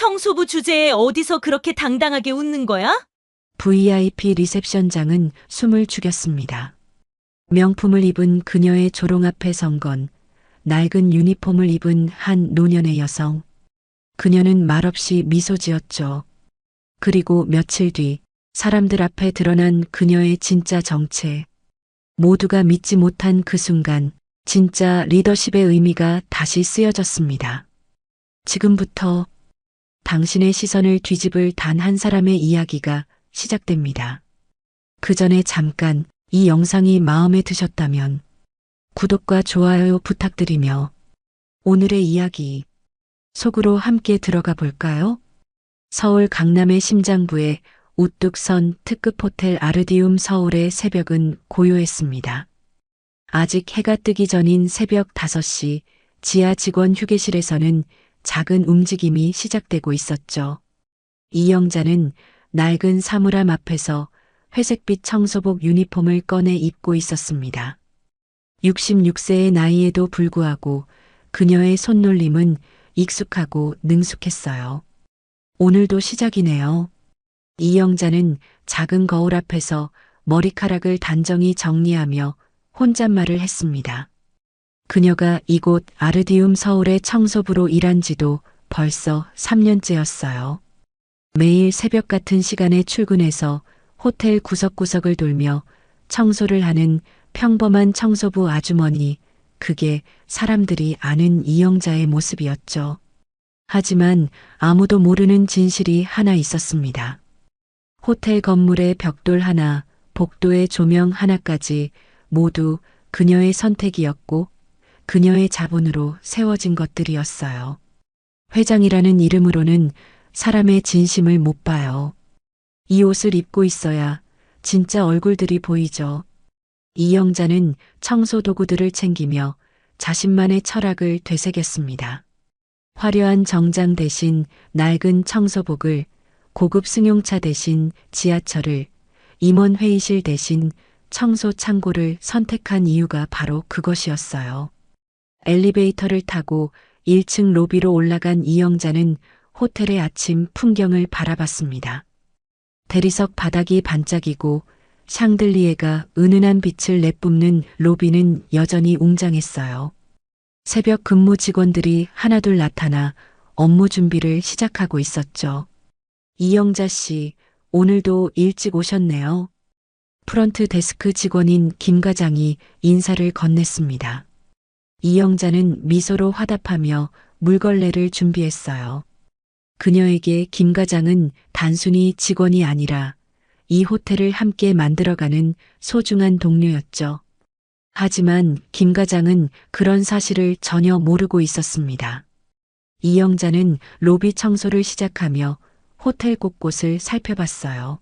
청소부 주제에 어디서 그렇게 당당하게 웃는 거야? VIP 리셉션장은 숨을 죽였습니다. 명품을 입은 그녀의 조롱 앞에 선 건 낡은 유니폼을 입은 한 노년의 여성. 그녀는 말없이 미소 지었죠. 그리고 며칠 뒤 사람들 앞에 드러난 그녀의 진짜 정체. 모두가 믿지 못한 그 순간 진짜 리더십의 의미가 다시 쓰여졌습니다. 지금부터 당신의 시선을 뒤집을 단 한 사람의 이야기가 시작됩니다. 그 전에 잠깐 이 영상이 마음에 드셨다면 구독과 좋아요 부탁드리며 오늘의 이야기 속으로 함께 들어가 볼까요? 서울 강남의 심장부에 우뚝 선 특급 호텔 아르디움 서울의 새벽은 고요했습니다. 아직 해가 뜨기 전인 새벽 5시 지하 직원 휴게실에서는 작은 움직임이 시작되고 있었죠. 이영자는 낡은 사물함 앞에서 회색빛 청소복 유니폼을 꺼내 입고 있었습니다. 66세의 나이에도 불구하고 그녀의 손놀림은 익숙하고 능숙했어요. 오늘도 시작이네요. 이영자는 작은 거울 앞에서 머리카락을 단정히 정리하며 혼잣말을 했습니다. 그녀가 이곳 아르디움 서울의 청소부로 일한 지도 벌써 3년째였어요. 매일 새벽 같은 시간에 출근해서 호텔 구석구석을 돌며 청소를 하는 평범한 청소부 아주머니, 그게 사람들이 아는 이영자의 모습이었죠. 하지만 아무도 모르는 진실이 하나 있었습니다. 호텔 건물의 벽돌 하나, 복도의 조명 하나까지 모두 그녀의 선택이었고 그녀의 자본으로 세워진 것들이었어요. 회장이라는 이름으로는 사람의 진심을 못 봐요. 이 옷을 입고 있어야 진짜 얼굴들이 보이죠. 이영자는 청소 도구들을 챙기며 자신만의 철학을 되새겼습니다. 화려한 정장 대신 낡은 청소복을, 고급 승용차 대신 지하철을, 임원 회의실 대신 청소 창고를 선택한 이유가 바로 그것이었어요. 엘리베이터를 타고 1층 로비로 올라간 이영자는 호텔의 아침 풍경을 바라봤습니다. 대리석 바닥이 반짝이고 샹들리에가 은은한 빛을 내뿜는 로비는 여전히 웅장했어요. 새벽 근무 직원들이 하나둘 나타나 업무 준비를 시작하고 있었죠. 이영자 씨, 오늘도 일찍 오셨네요. 프런트 데스크 직원인 김 과장이 인사를 건넸습니다. 이영자는 미소로 화답하며 물걸레를 준비했어요. 그녀에게 김 과장은 단순히 직원이 아니라 이 호텔을 함께 만들어가는 소중한 동료였죠. 하지만 김 과장은 그런 사실을 전혀 모르고 있었습니다. 이영자는 로비 청소를 시작하며 호텔 곳곳을 살펴봤어요.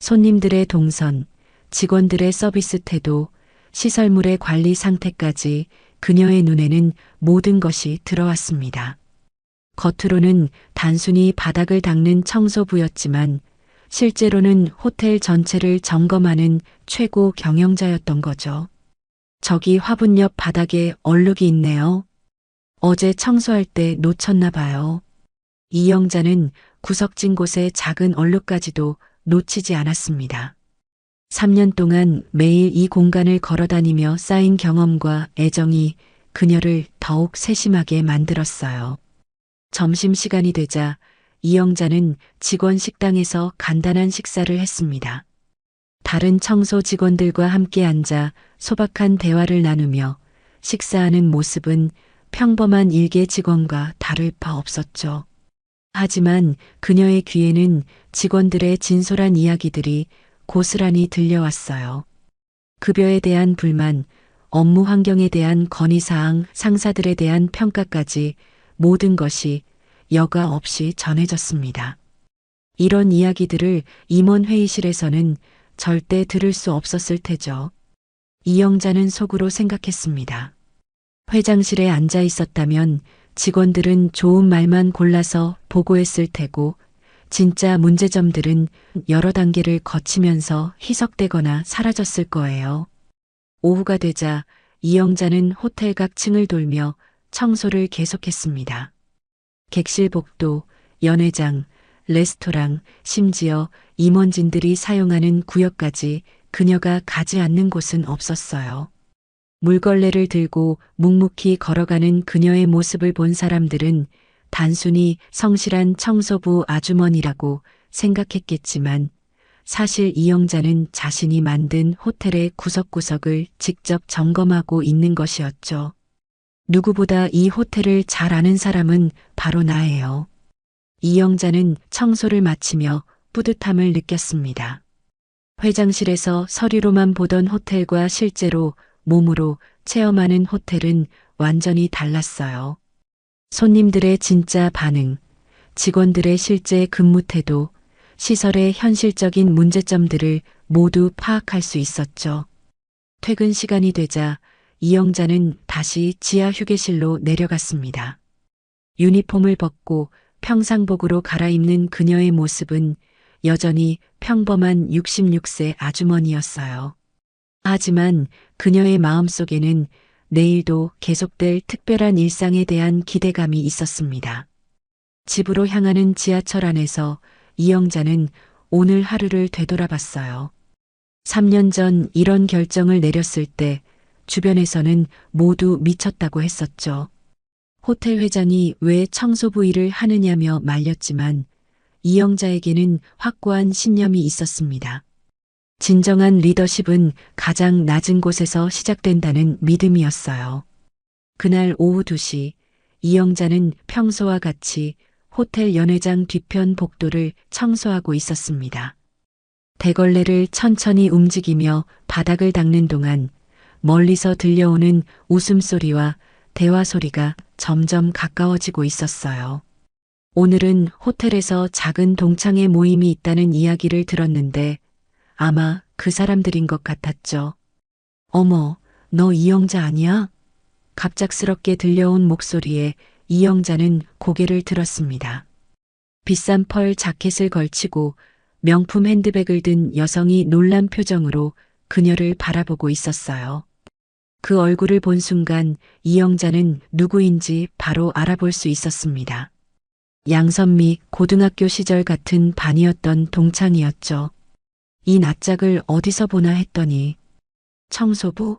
손님들의 동선, 직원들의 서비스 태도, 시설물의 관리 상태까지 그녀의 눈에는 모든 것이 들어왔습니다. 겉으로는 단순히 바닥을 닦는 청소부였지만 실제로는 호텔 전체를 점검하는 최고 경영자였던 거죠. 저기 화분 옆 바닥에 얼룩이 있네요. 어제 청소할 때 놓쳤나 봐요. 이영자는 구석진 곳의 작은 얼룩까지도 놓치지 않았습니다. 3년 동안 매일 이 공간을 걸어다니며 쌓인 경험과 애정이 그녀를 더욱 세심하게 만들었어요. 점심시간이 되자 이영자는 직원 식당에서 간단한 식사를 했습니다. 다른 청소 직원들과 함께 앉아 소박한 대화를 나누며 식사하는 모습은 평범한 일개 직원과 다를 바 없었죠. 하지만 그녀의 귀에는 직원들의 진솔한 이야기들이 고스란히 들려왔어요. 급여에 대한 불만, 업무 환경에 대한 건의사항, 상사들에 대한 평가까지 모든 것이 여과 없이 전해졌습니다. 이런 이야기들을 임원 회의실에서는 절대 들을 수 없었을 테죠. 이영자는 속으로 생각했습니다. 회장실에 앉아 있었다면 직원들은 좋은 말만 골라서 보고했을 테고 진짜 문제점들은 여러 단계를 거치면서 희석되거나 사라졌을 거예요. 오후가 되자 이영자는 호텔 각 층을 돌며 청소를 계속했습니다. 객실 복도, 연회장, 레스토랑, 심지어 임원진들이 사용하는 구역까지 그녀가 가지 않는 곳은 없었어요. 물걸레를 들고 묵묵히 걸어가는 그녀의 모습을 본 사람들은 단순히 성실한 청소부 아주머니라고 생각했겠지만 사실 이영자는 자신이 만든 호텔의 구석구석을 직접 점검하고 있는 것이었죠. 누구보다 이 호텔을 잘 아는 사람은 바로 나예요. 이영자는 청소를 마치며 뿌듯함을 느꼈습니다. 회장실에서 서류로만 보던 호텔과 실제로 몸으로 체험하는 호텔은 완전히 달랐어요. 손님들의 진짜 반응, 직원들의 실제 근무 태도, 시설의 현실적인 문제점들을 모두 파악할 수 있었죠. 퇴근 시간이 되자 이영자는 다시 지하 휴게실로 내려갔습니다. 유니폼을 벗고 평상복으로 갈아입는 그녀의 모습은 여전히 평범한 66세 아주머니였어요. 하지만 그녀의 마음속에는 내일도 계속될 특별한 일상에 대한 기대감이 있었습니다. 집으로 향하는 지하철 안에서 이영자는 오늘 하루를 되돌아봤어요. 3년 전 이런 결정을 내렸을 때 주변에서는 모두 미쳤다고 했었죠. 호텔 회장이 왜 청소부 일을 하느냐며 말렸지만 이영자에게는 확고한 신념이 있었습니다. 진정한 리더십은 가장 낮은 곳에서 시작된다는 믿음이었어요. 그날 오후 2시 이영자는 평소와 같이 호텔 연회장 뒤편 복도를 청소하고 있었습니다. 대걸레를 천천히 움직이며 바닥을 닦는 동안 멀리서 들려오는 웃음소리와 대화 소리가 점점 가까워지고 있었어요. 오늘은 호텔에서 작은 동창회 모임이 있다는 이야기를 들었는데 아마 그 사람들인 것 같았죠. 어머, 너 이영자 아니야? 갑작스럽게 들려온 목소리에 이영자는 고개를 들었습니다. 비싼 펄 자켓을 걸치고 명품 핸드백을 든 여성이 놀란 표정으로 그녀를 바라보고 있었어요. 그 얼굴을 본 순간 이영자는 누구인지 바로 알아볼 수 있었습니다. 양선미 고등학교 시절 같은 반이었던 동창이었죠. 이 낯짝을 어디서 보나 했더니 청소부?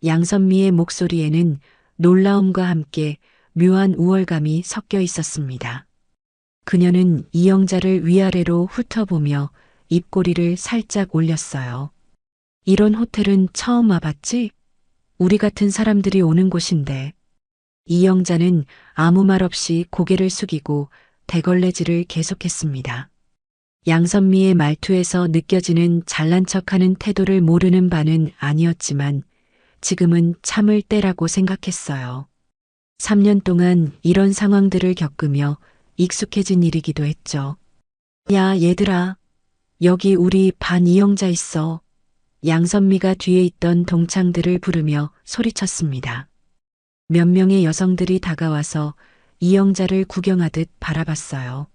양선미의 목소리에는 놀라움과 함께 묘한 우월감이 섞여 있었습니다. 그녀는 이영자를 위아래로 훑어보며 입꼬리를 살짝 올렸어요. 이런 호텔은 처음 와봤지? 우리 같은 사람들이 오는 곳인데. 이영자는 아무 말 없이 고개를 숙이고 대걸레질을 계속했습니다. 양선미의 말투에서 느껴지는 잘난 척하는 태도를 모르는 바는 아니었지만 지금은 참을 때라고 생각했어요. 3년 동안 이런 상황들을 겪으며 익숙해진 일이기도 했죠. 야, 얘들아. 여기 우리 반 이영자 있어. 양선미가 뒤에 있던 동창들을 부르며 소리쳤습니다. 몇 명의 여성들이 다가와서 이영자를 구경하듯 바라봤어요.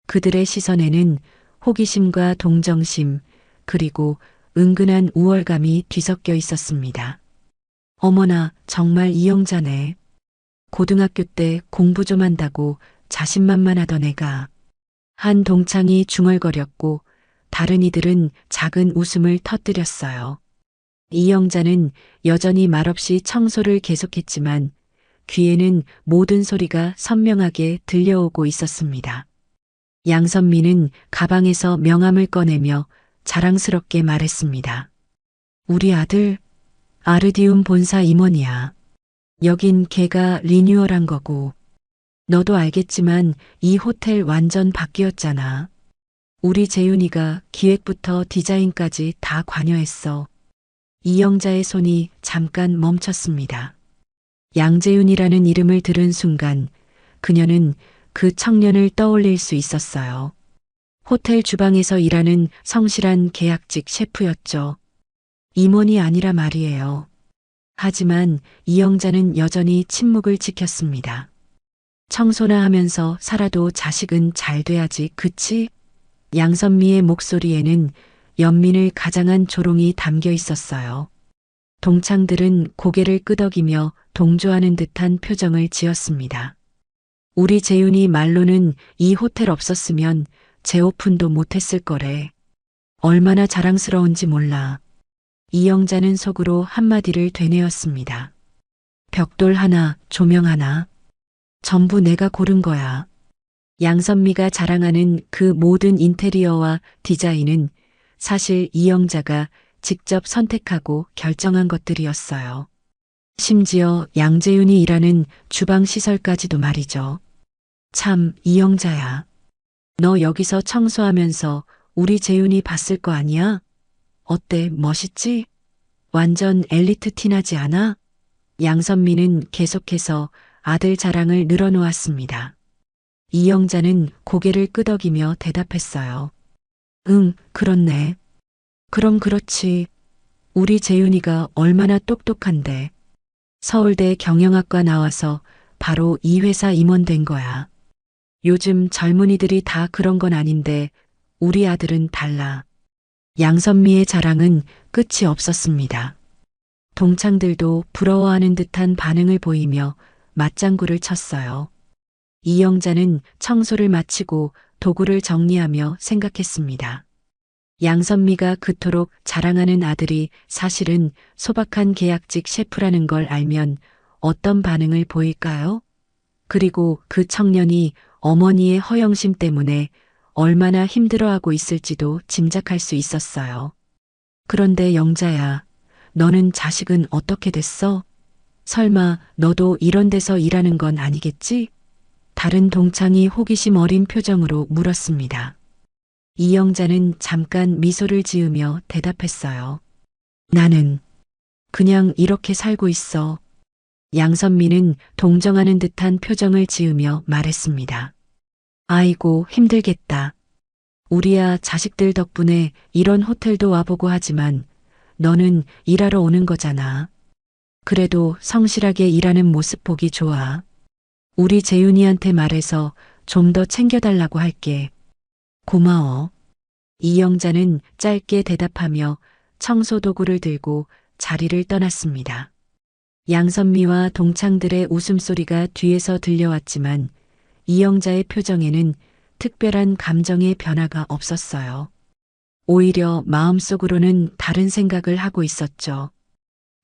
그들의 시선에는 호기심과 동정심, 그리고 은근한 우월감이 뒤섞여 있었습니다. 어머나, 정말 이영자네. 고등학교 때 공부 좀 한다고 자신만만하던 애가. 한 동창이 중얼거렸고 다른 이들은 작은 웃음을 터뜨렸어요. 이영자는 여전히 말없이 청소를 계속했지만 귀에는 모든 소리가 선명하게 들려오고 있었습니다. 양선미는 가방에서 명함을 꺼내며 자랑스럽게 말했습니다. 우리 아들 아르디움 본사 임원이야. 여긴 걔가 리뉴얼한 거고. 너도 알겠지만 이 호텔 완전 바뀌었잖아. 우리 재윤이가 기획부터 디자인까지 다 관여했어. 이영자의 손이 잠깐 멈췄습니다. 양재윤이라는 이름을 들은 순간 그녀는 그 청년을 떠올릴 수 있었어요. 호텔 주방에서 일하는 성실한 계약직 셰프였죠. 임원이 아니라 말이에요. 하지만 이영자는 여전히 침묵을 지켰습니다. 청소나 하면서 살아도 자식은 잘 돼야지, 그치? 양선미의 목소리에는 연민을 가장한 조롱이 담겨 있었어요. 동창들은 고개를 끄덕이며 동조하는 듯한 표정을 지었습니다. 우리 재윤이 말로는 이 호텔 없었으면 재오픈도 못했을 거래. 얼마나 자랑스러운지 몰라. 이영자는 속으로 한마디를 되뇌었습니다. 벽돌 하나, 조명 하나. 전부 내가 고른 거야. 양선미가 자랑하는 그 모든 인테리어와 디자인은 사실 이영자가 직접 선택하고 결정한 것들이었어요. 심지어 양재윤이 일하는 주방 시설까지도 말이죠. 참, 이영자야. 너 여기서 청소하면서 우리 재윤이 봤을 거 아니야? 어때, 멋있지? 완전 엘리트 티나지 않아? 양선미는 계속해서 아들 자랑을 늘어놓았습니다. 이영자는 고개를 끄덕이며 대답했어요. 응, 그렇네. 그럼 그렇지. 우리 재윤이가 얼마나 똑똑한데. 서울대 경영학과 나와서 바로 이 회사 임원 된 거야. 요즘 젊은이들이 다 그런 건 아닌데 우리 아들은 달라. 양선미의 자랑은 끝이 없었습니다. 동창들도 부러워하는 듯한 반응을 보이며 맞장구를 쳤어요. 이영자는 청소를 마치고 도구를 정리하며 생각했습니다. 양선미가 그토록 자랑하는 아들이 사실은 소박한 계약직 셰프라는 걸 알면 어떤 반응을 보일까요? 그리고 그 청년이 어머니의 허영심 때문에 얼마나 힘들어하고 있을지도 짐작할 수 있었어요. 그런데 영자야, 너는 자식은 어떻게 됐어? 설마 너도 이런 데서 일하는 건 아니겠지? 다른 동창이 호기심 어린 표정으로 물었습니다. 이영자는 잠깐 미소를 지으며 대답했어요. 나는 그냥 이렇게 살고 있어. 양선미는 동정하는 듯한 표정을 지으며 말했습니다. 아이고, 힘들겠다. 우리야 자식들 덕분에 이런 호텔도 와보고 하지만 너는 일하러 오는 거잖아. 그래도 성실하게 일하는 모습 보기 좋아. 우리 재윤이한테 말해서 좀 더 챙겨달라고 할게. 고마워. 이영자는 짧게 대답하며 청소 도구를 들고 자리를 떠났습니다. 양선미와 동창들의 웃음소리가 뒤에서 들려왔지만 이영자의 표정에는 특별한 감정의 변화가 없었어요. 오히려 마음속으로는 다른 생각을 하고 있었죠.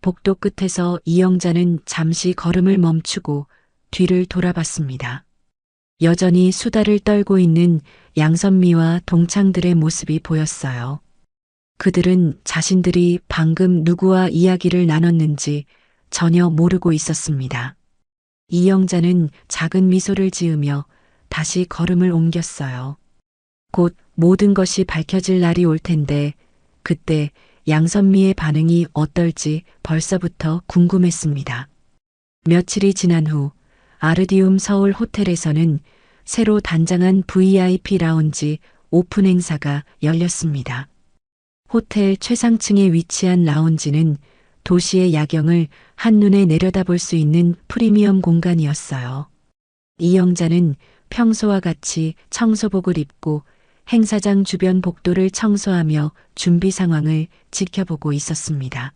복도 끝에서 이영자는 잠시 걸음을 멈추고 뒤를 돌아봤습니다. 여전히 수다를 떨고 있는 양선미와 동창들의 모습이 보였어요. 그들은 자신들이 방금 누구와 이야기를 나눴는지 전혀 모르고 있었습니다. 이영자는 작은 미소를 지으며 다시 걸음을 옮겼어요. 곧 모든 것이 밝혀질 날이 올 텐데 그때 양선미의 반응이 어떨지 벌써부터 궁금했습니다. 며칠이 지난 후 아르디움 서울 호텔에서는 새로 단장한 VIP 라운지 오픈 행사가 열렸습니다. 호텔 최상층에 위치한 라운지는 도시의 야경을 한눈에 내려다볼 수 있는 프리미엄 공간이었어요. 이영자는 평소와 같이 청소복을 입고 행사장 주변 복도를 청소하며 준비 상황을 지켜보고 있었습니다.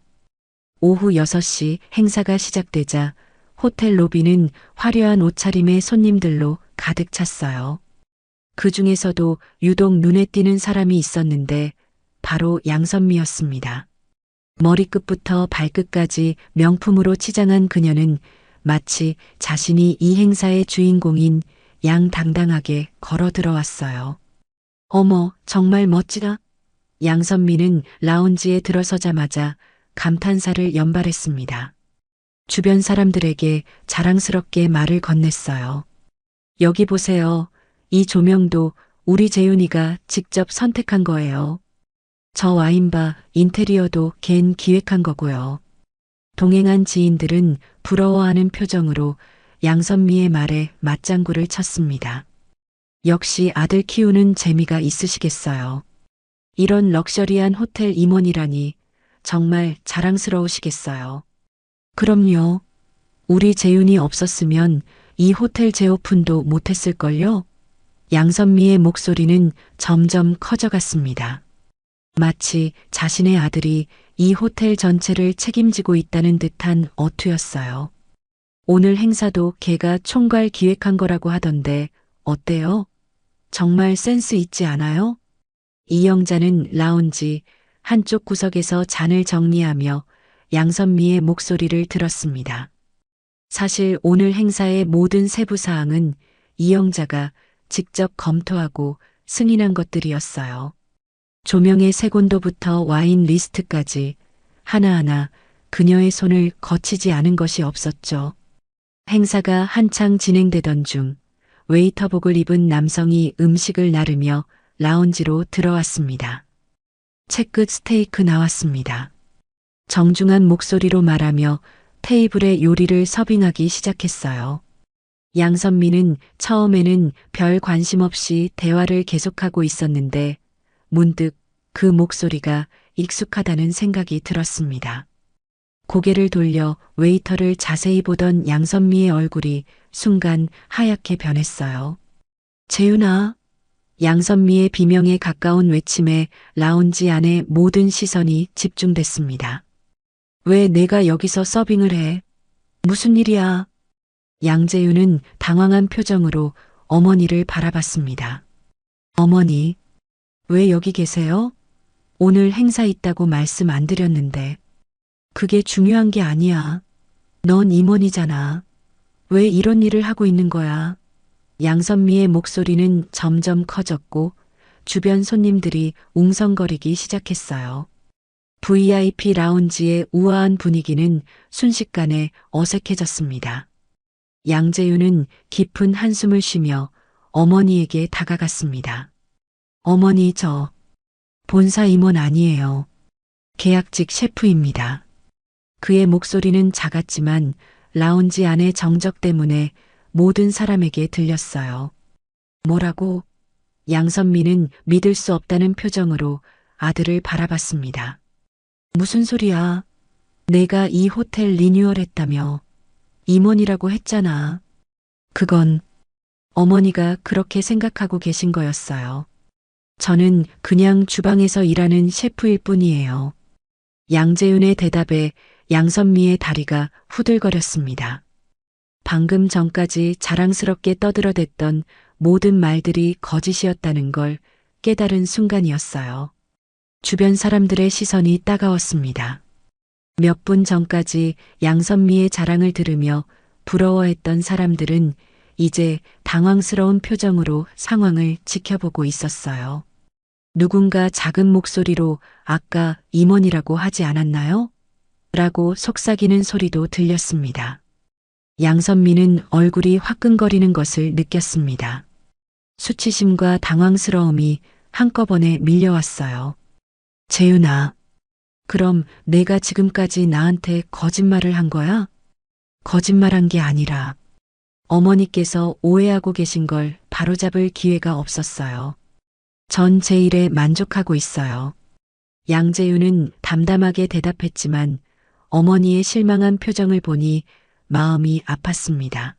오후 6시 행사가 시작되자 호텔 로비는 화려한 옷차림의 손님들로 가득 찼어요. 그 중에서도 유독 눈에 띄는 사람이 있었는데 바로 양선미였습니다. 머리끝부터 발끝까지 명품으로 치장한 그녀는 마치 자신이 이 행사의 주인공인 양당당하게 걸어 들어왔어요. 어머, 정말 멋지다. 양선미는 라운지에 들어서자마자 감탄사를 연발했습니다. 주변 사람들에게 자랑스럽게 말을 건넸어요. 여기 보세요. 이 조명도 우리 재윤이가 직접 선택한 거예요. 저 와인바 인테리어도 걘 기획한 거고요. 동행한 지인들은 부러워하는 표정으로 양선미의 말에 맞장구를 쳤습니다. 역시 아들 키우는 재미가 있으시겠어요. 이런 럭셔리한 호텔 임원이라니 정말 자랑스러우시겠어요. 그럼요. 우리 재윤이 없었으면 이 호텔 재오픈도 못했을걸요? 양선미의 목소리는 점점 커져갔습니다. 마치 자신의 아들이 이 호텔 전체를 책임지고 있다는 듯한 어투였어요. 오늘 행사도 걔가 총괄 기획한 거라고 하던데 어때요? 정말 센스 있지 않아요? 이영자는 라운지 한쪽 구석에서 잔을 정리하며 양선미의 목소리를 들었습니다. 사실 오늘 행사의 모든 세부 사항은 이영자가 직접 검토하고 승인한 것들이었어요. 조명의 색온도부터 와인 리스트까지 하나하나 그녀의 손을 거치지 않은 것이 없었죠. 행사가 한창 진행되던 중 웨이터복을 입은 남성이 음식을 나르며 라운지로 들어왔습니다. 채끝 스테이크 나왔습니다. 정중한 목소리로 말하며 테이블에 요리를 서빙하기 시작했어요. 양선미는 처음에는 별 관심 없이 대화를 계속하고 있었는데 문득 그 목소리가 익숙하다는 생각이 들었습니다. 고개를 돌려 웨이터를 자세히 보던 양선미의 얼굴이 순간 하얗게 변했어요. 재윤아. 양선미의 비명에 가까운 외침에 라운지 안에 모든 시선이 집중됐습니다. 왜 내가 여기서 서빙을 해? 무슨 일이야? 양재윤은 당황한 표정으로 어머니를 바라봤습니다. 어머니, 왜 여기 계세요? 오늘 행사 있다고 말씀 안 드렸는데. 그게 중요한 게 아니야. 넌 임원이잖아. 왜 이런 일을 하고 있는 거야? 양선미의 목소리는 점점 커졌고 주변 손님들이 웅성거리기 시작했어요. VIP 라운지의 우아한 분위기는 순식간에 어색해졌습니다. 양재윤은 깊은 한숨을 쉬며 어머니에게 다가갔습니다. 어머니, 저 본사 임원 아니에요. 계약직 셰프입니다. 그의 목소리는 작았지만 라운지 안의 정적 때문에 모든 사람에게 들렸어요. 뭐라고? 양선미는 믿을 수 없다는 표정으로 아들을 바라봤습니다. 무슨 소리야? 내가 이 호텔 리뉴얼했다며. 임원이라고 했잖아. 그건 어머니가 그렇게 생각하고 계신 거였어요. 저는 그냥 주방에서 일하는 셰프일 뿐이에요. 양재윤의 대답에 양선미의 다리가 후들거렸습니다. 방금 전까지 자랑스럽게 떠들어댔던 모든 말들이 거짓이었다는 걸 깨달은 순간이었어요. 주변 사람들의 시선이 따가웠습니다. 몇 분 전까지 양선미의 자랑을 들으며 부러워했던 사람들은 이제 당황스러운 표정으로 상황을 지켜보고 있었어요. 누군가 작은 목소리로 아까 임원이라고 하지 않았나요? 라고 속삭이는 소리도 들렸습니다. 양선미는 얼굴이 화끈거리는 것을 느꼈습니다. 수치심과 당황스러움이 한꺼번에 밀려왔어요. 재윤아, 그럼 내가 지금까지 나한테 거짓말을 한 거야? 거짓말한 게 아니라 어머니께서 오해하고 계신 걸 바로잡을 기회가 없었어요. 전 제 일에 만족하고 있어요. 양재윤은 담담하게 대답했지만 어머니의 실망한 표정을 보니 마음이 아팠습니다.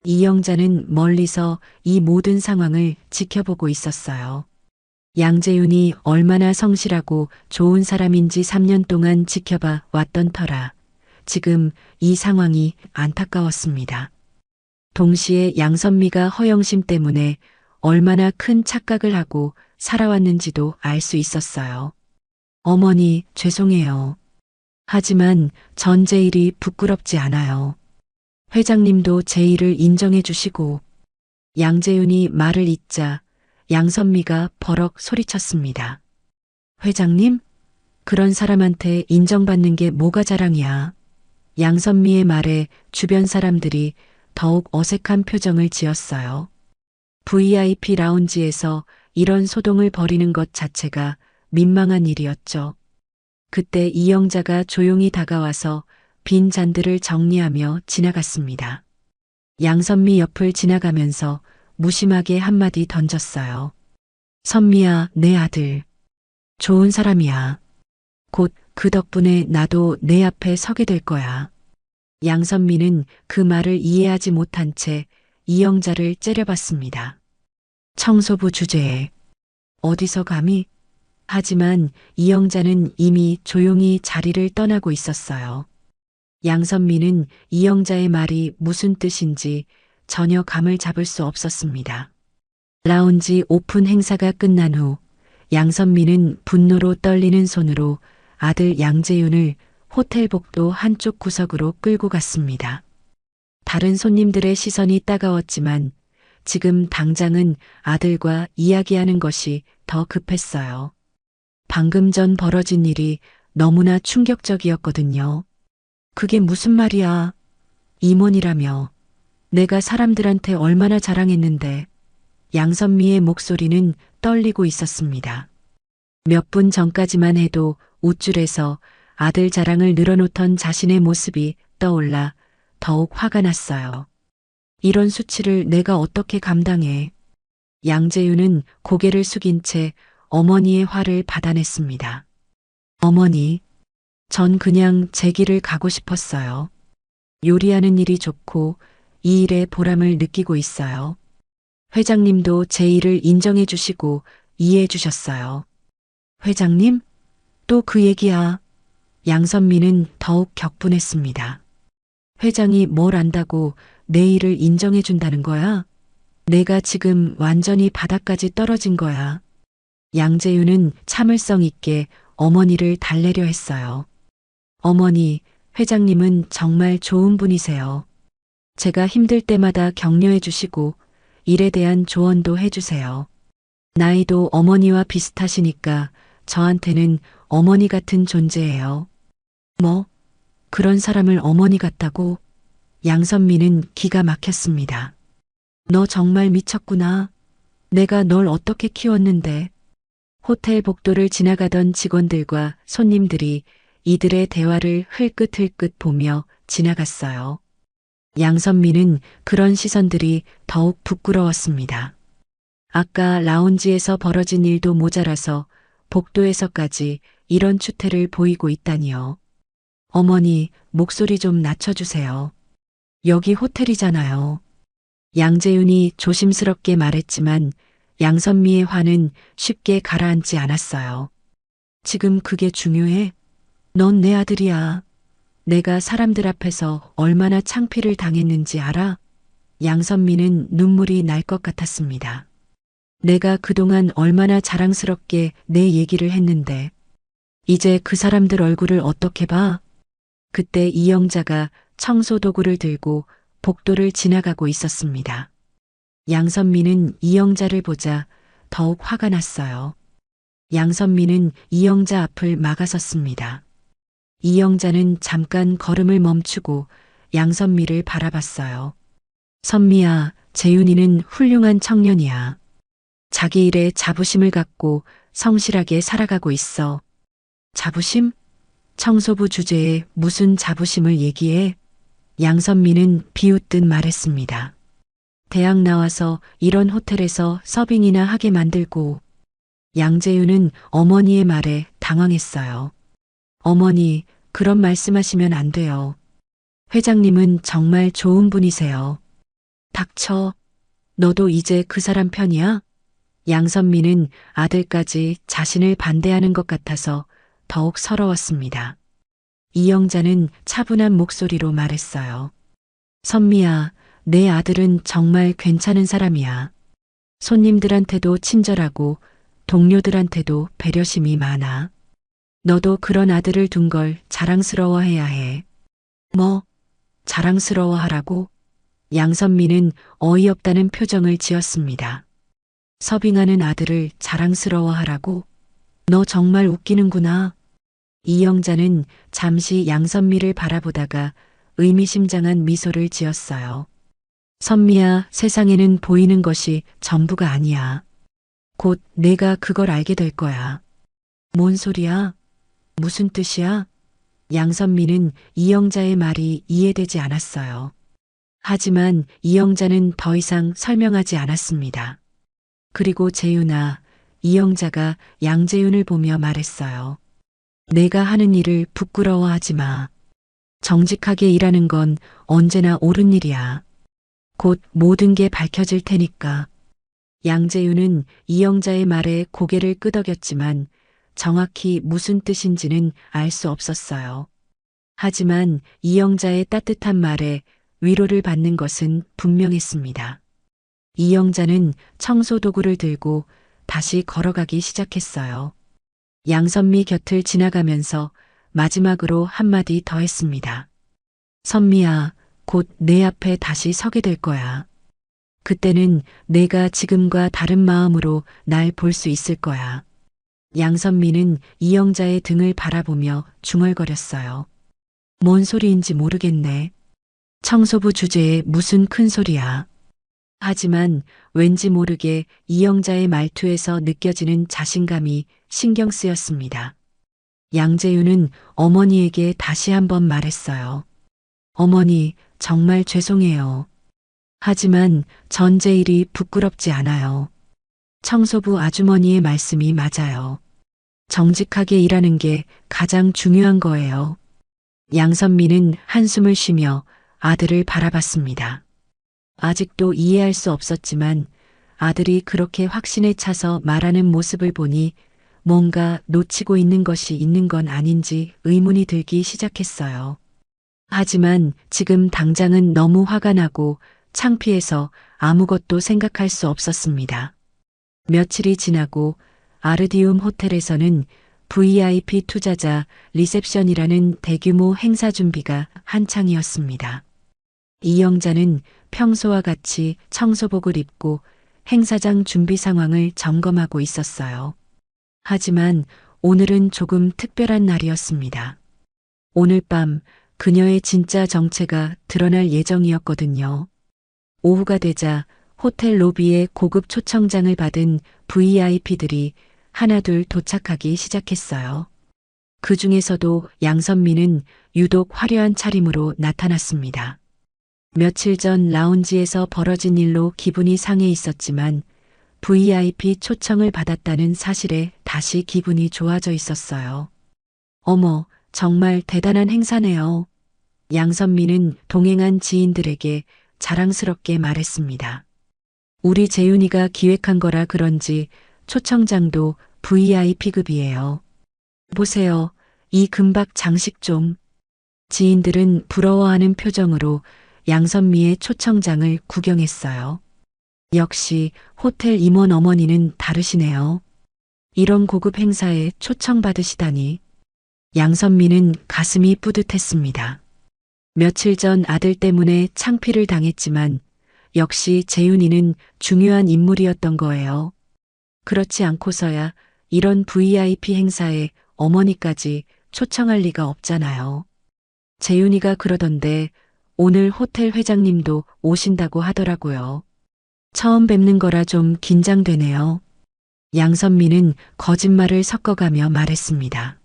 이영자는 멀리서 이 모든 상황을 지켜보고 있었어요. 양재윤이 얼마나 성실하고 좋은 사람인지 3년 동안 지켜봐 왔던 터라 지금 이 상황이 안타까웠습니다. 동시에 양선미가 허영심 때문에 얼마나 큰 착각을 하고 살아왔는지도 알 수 있었어요. 어머니, 죄송해요. 하지만 전 제 일이 부끄럽지 않아요. 회장님도 제 일을 인정해 주시고. 양재윤이 말을 잇자 양선미가 버럭 소리쳤습니다. 회장님? 그런 사람한테 인정받는 게 뭐가 자랑이야. 양선미의 말에 주변 사람들이 더욱 어색한 표정을 지었어요. VIP 라운지에서 이런 소동을 벌이는 것 자체가 민망한 일이었죠. 그때 이영자가 조용히 다가와서 빈 잔들을 정리하며 지나갔습니다. 양선미 옆을 지나가면서 무심하게 한마디 던졌어요. 선미야, 내 아들. 좋은 사람이야. 곧 그 덕분에 나도 내 앞에 서게 될 거야. 양선미는 그 말을 이해하지 못한 채 이영자를 째려봤습니다. 청소부 주제에 어디서 감히? 하지만 이영자는 이미 조용히 자리를 떠나고 있었어요. 양선미는 이영자의 말이 무슨 뜻인지 전혀 감을 잡을 수 없었습니다. 라운지 오픈 행사가 끝난 후 양선미는 분노로 떨리는 손으로 아들 양재윤을 호텔 복도 한쪽 구석으로 끌고 갔습니다. 다른 손님들의 시선이 따가웠지만 지금 당장은 아들과 이야기하는 것이 더 급했어요. 방금 전 벌어진 일이 너무나 충격적이었거든요. 그게 무슨 말이야? 임원이라며. 내가 사람들한테 얼마나 자랑했는데. 양선미의 목소리는 떨리고 있었습니다. 몇 분 전까지만 해도 웃줄에서 아들 자랑을 늘어놓던 자신의 모습이 떠올라 더욱 화가 났어요. 이런 수치를 내가 어떻게 감당해. 양재윤은 고개를 숙인 채 어머니의 화를 받아냈습니다. 어머니, 전 그냥 제 길을 가고 싶었어요. 요리하는 일이 좋고 이 일에 보람을 느끼고 있어요. 회장님도 제 일을 인정해 주시고 이해해 주셨어요. 회장님? 또 그 얘기야. 양선미는 더욱 격분했습니다. 회장이 뭘 안다고 내 일을 인정해 준다는 거야? 내가 지금 완전히 바닥까지 떨어진 거야. 양재윤은 참을성 있게 어머니를 달래려 했어요. 어머니, 회장님은 정말 좋은 분이세요. 제가 힘들 때마다 격려해 주시고 일에 대한 조언도 해주세요. 나이도 어머니와 비슷하시니까 저한테는 어머니 같은 존재예요. 뭐? 그런 사람을 어머니 같다고? 양선미는 기가 막혔습니다. 너 정말 미쳤구나. 내가 널 어떻게 키웠는데. 호텔 복도를 지나가던 직원들과 손님들이 이들의 대화를 흘끗흘끗 보며 지나갔어요. 양선미는 그런 시선들이 더욱 부끄러웠습니다. 아까 라운지에서 벌어진 일도 모자라서 복도에서까지 이런 추태를 보이고 있다니요. 어머니, 목소리 좀 낮춰주세요. 여기 호텔이잖아요. 양재윤이 조심스럽게 말했지만 양선미의 화는 쉽게 가라앉지 않았어요. 지금 그게 중요해? 넌 내 아들이야. 내가 사람들 앞에서 얼마나 창피를 당했는지 알아? 양선미는 눈물이 날 것 같았습니다. 내가 그동안 얼마나 자랑스럽게 내 얘기를 했는데 이제 그 사람들 얼굴을 어떻게 봐? 그때 이영자가 청소 도구를 들고 복도를 지나가고 있었습니다. 양선미는 이영자를 보자 더욱 화가 났어요. 양선미는 이영자 앞을 막아섰습니다. 이영자는 잠깐 걸음을 멈추고 양선미를 바라봤어요. 선미야, 재윤이는 훌륭한 청년이야. 자기 일에 자부심을 갖고 성실하게 살아가고 있어. 자부심? 청소부 주제에 무슨 자부심을 얘기해? 양선미는 비웃듯 말했습니다. 대학 나와서 이런 호텔에서 서빙이나 하게 만들고. 양재윤은 어머니의 말에 당황했어요. 어머니, 그런 말씀하시면 안 돼요. 회장님은 정말 좋은 분이세요. 닥쳐. 너도 이제 그 사람 편이야? 양선미는 아들까지 자신을 반대하는 것 같아서 더욱 서러웠습니다. 이영자는 차분한 목소리로 말했어요. 선미야, 내 아들은 정말 괜찮은 사람이야. 손님들한테도 친절하고 동료들한테도 배려심이 많아. 너도 그런 아들을 둔 걸 자랑스러워해야 해. 뭐? 자랑스러워하라고? 양선미는 어이없다는 표정을 지었습니다. 서빙하는 아들을 자랑스러워하라고? 너 정말 웃기는구나. 이영자는 잠시 양선미를 바라보다가 의미심장한 미소를 지었어요. 선미야, 세상에는 보이는 것이 전부가 아니야. 곧 내가 그걸 알게 될 거야. 뭔 소리야? 무슨 뜻이야? 양선미는 이영자의 말이 이해되지 않았어요. 하지만 이영자는 더 이상 설명하지 않았습니다. 그리고 재윤아, 이영자가 양재윤을 보며 말했어요. 내가 하는 일을 부끄러워하지 마. 정직하게 일하는 건 언제나 옳은 일이야. 곧 모든 게 밝혀질 테니까. 양재윤은 이영자의 말에 고개를 끄덕였지만 정확히 무슨 뜻인지는 알 수 없었어요. 하지만 이영자의 따뜻한 말에 위로를 받는 것은 분명했습니다. 이영자는 청소 도구를 들고 다시 걸어가기 시작했어요. 양선미 곁을 지나가면서 마지막으로 한마디 더 했습니다. 선미야, 곧 내 앞에 다시 서게 될 거야. 그때는 내가 지금과 다른 마음으로 날 볼 수 있을 거야. 양선미는 이영자의 등을 바라보며 중얼거렸어요. 뭔 소리인지 모르겠네. 청소부 주제에 무슨 큰 소리야. 하지만 왠지 모르게 이영자의 말투에서 느껴지는 자신감이 신경 쓰였습니다. 양재윤은 어머니에게 다시 한번 말했어요. 어머니, 정말 죄송해요. 하지만 전 제 일이 부끄럽지 않아요. 청소부 아주머니의 말씀이 맞아요. 정직하게 일하는 게 가장 중요한 거예요. 양선미는 한숨을 쉬며 아들을 바라봤습니다. 아직도 이해할 수 없었지만 아들이 그렇게 확신에 차서 말하는 모습을 보니 뭔가 놓치고 있는 것이 있는 건 아닌지 의문이 들기 시작했어요. 하지만 지금 당장은 너무 화가 나고 창피해서 아무것도 생각할 수 없었습니다. 며칠이 지나고 아르디움 호텔에서는 VIP 투자자 리셉션이라는 대규모 행사 준비가 한창이었습니다. 이영자는 평소와 같이 청소복을 입고 행사장 준비 상황을 점검하고 있었어요. 하지만 오늘은 조금 특별한 날이었습니다. 오늘 밤 그녀의 진짜 정체가 드러날 예정이었거든요. 오후가 되자 호텔 로비에 고급 초청장을 받은 VIP들이 하나둘 도착하기 시작했어요. 그 중에서도 양선미는 유독 화려한 차림으로 나타났습니다. 며칠 전 라운지에서 벌어진 일로 기분이 상해 있었지만 VIP 초청을 받았다는 사실에 다시 기분이 좋아져 있었어요. 어머, 정말 대단한 행사네요. 양선미는 동행한 지인들에게 자랑스럽게 말했습니다. 우리 재윤이가 기획한 거라 그런지 초청장도 VIP급이에요. 보세요. 이 금박 장식 좀. 지인들은 부러워하는 표정으로 양선미의 초청장을 구경했어요. 역시 호텔 임원 어머니는 다르시네요. 이런 고급 행사에 초청받으시다니. 양선미는 가슴이 뿌듯했습니다. 며칠 전 아들 때문에 창피를 당했지만 역시 재윤이는 중요한 인물이었던 거예요. 그렇지 않고서야 이런 VIP 행사에 어머니까지 초청할 리가 없잖아요. 재윤이가 그러던데 오늘 호텔 회장님도 오신다고 하더라고요. 처음 뵙는 거라 좀 긴장되네요. 양선미는 거짓말을 섞어가며 말했습니다.